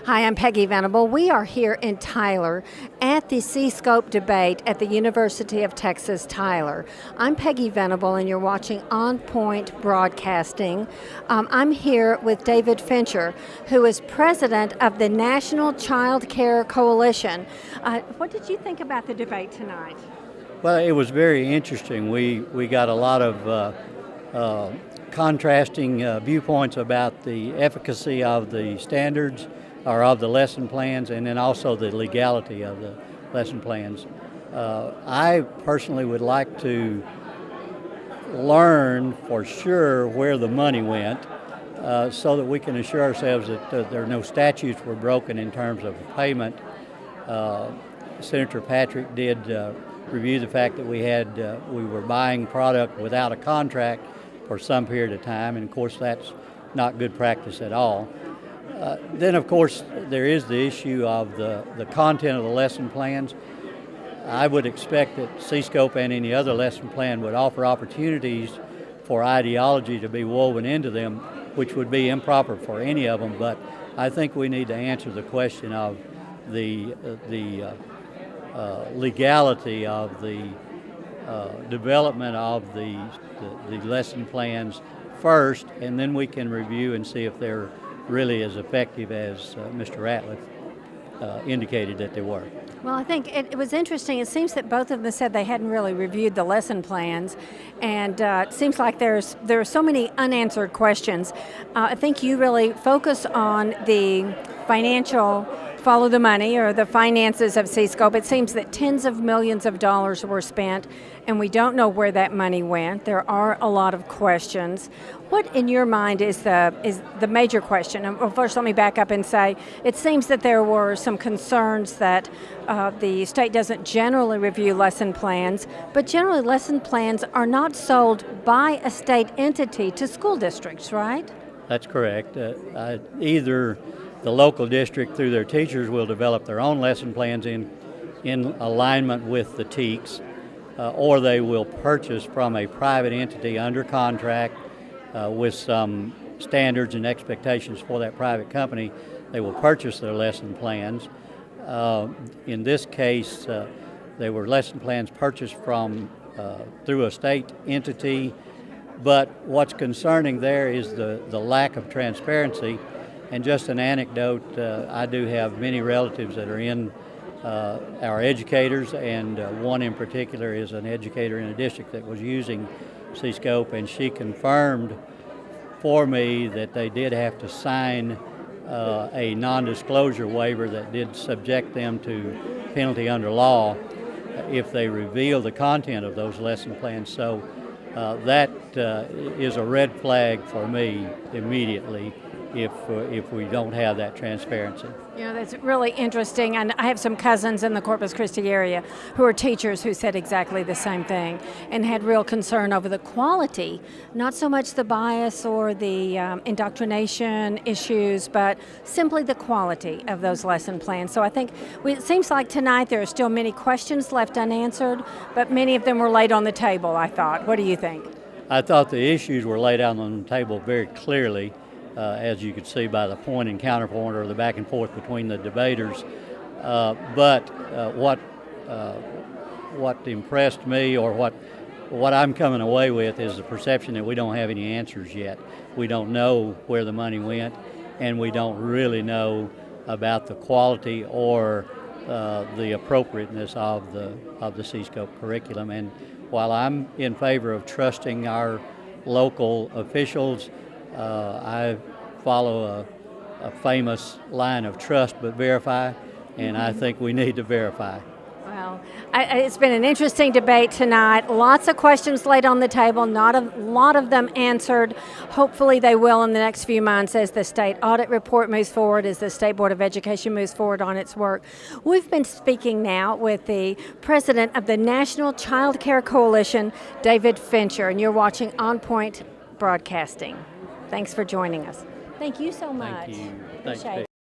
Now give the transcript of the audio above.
Hi, I'm Peggy Venable. We are here in Tyler at the CSCOPE debate at the University of Texas, Tyler. I'm Peggy Venable and you're watching On Point Broadcasting. I'm here with David Fincher, who is president of the National Child Care Coalition. What did you think about the debate tonight? Well, it was very interesting. We got a lot of contrasting viewpoints about the efficacy of the standards or of the lesson plans, and then also the legality of the lesson plans. I personally would like to learn for sure where the money went so that we can assure ourselves that there are no statutes were broken in terms of payment. Senator Patrick did review the fact that we were buying product without a contract for some period of time, and of course that's not good practice at all. Then of course there is the issue of the content of the lesson plans. I would expect that CSCOPE and any other lesson plan would offer opportunities for ideology to be woven into them, which would be improper for any of them, but I think we need to answer the question of the legality of the development of the lesson plans first, and then we can review and see if they're really as effective as Mr. Ratliff indicated that they were. Well, I think it was interesting. It seems that both of them said they hadn't really reviewed the lesson plans, and it seems like there are so many unanswered questions. I think you really focus on the financial follow the money or the finances of CSCOPE. It seems that tens of millions of dollars were spent and we don't know where that money went. There are a lot of questions. What in your mind is the major question? Well, first let me back up and say it seems that there were some concerns that the state doesn't generally review lesson plans, but generally lesson plans are not sold by a state entity to school districts, right? That's correct. Either the local district through their teachers will develop their own lesson plans in alignment with the TEKS, or they will purchase from a private entity under contract with some standards and expectations for that private company. They will purchase their lesson plans. In this case, they were lesson plans purchased from through a state entity, but what's concerning there is the lack of transparency. And just an anecdote, I do have many relatives that are in our educators, and one in particular is an educator in a district that was using CSCOPE, and she confirmed for me that they did have to sign a non-disclosure waiver that did subject them to penalty under law if they reveal the content of those lesson plans. So that is a red flag for me immediately if we don't have that transparency. Yeah, that's really interesting, and I have some cousins in the Corpus Christi area who are teachers who said exactly the same thing and had real concern over the quality, not so much the bias or the indoctrination issues, but simply the quality of those lesson plans. So I think it seems like tonight there are still many questions left unanswered, but many of them were laid on the table, I thought. What do you think? I thought the issues were laid out on the table very clearly. As you could see by the point and counterpoint or the back and forth between the debaters. But what impressed me, or what I'm coming away with, is the perception that we don't have any answers yet. We don't know where the money went, and we don't really know about the quality or the appropriateness of the CSCOPE curriculum. And while I'm in favor of trusting our local officials, I follow a famous line of trust but verify, and I think we need to verify. Well, it's been an interesting debate tonight. Lots of questions laid on the table, not a lot of them answered. Hopefully they will in the next few months as the state audit report moves forward, as the State Board of Education moves forward on its work. We've been speaking now with the president of the National Child Care Coalition, David Fincher, and you're watching On Point Broadcasting. Thanks for joining us. Thank you so much. Thank you. Thanks,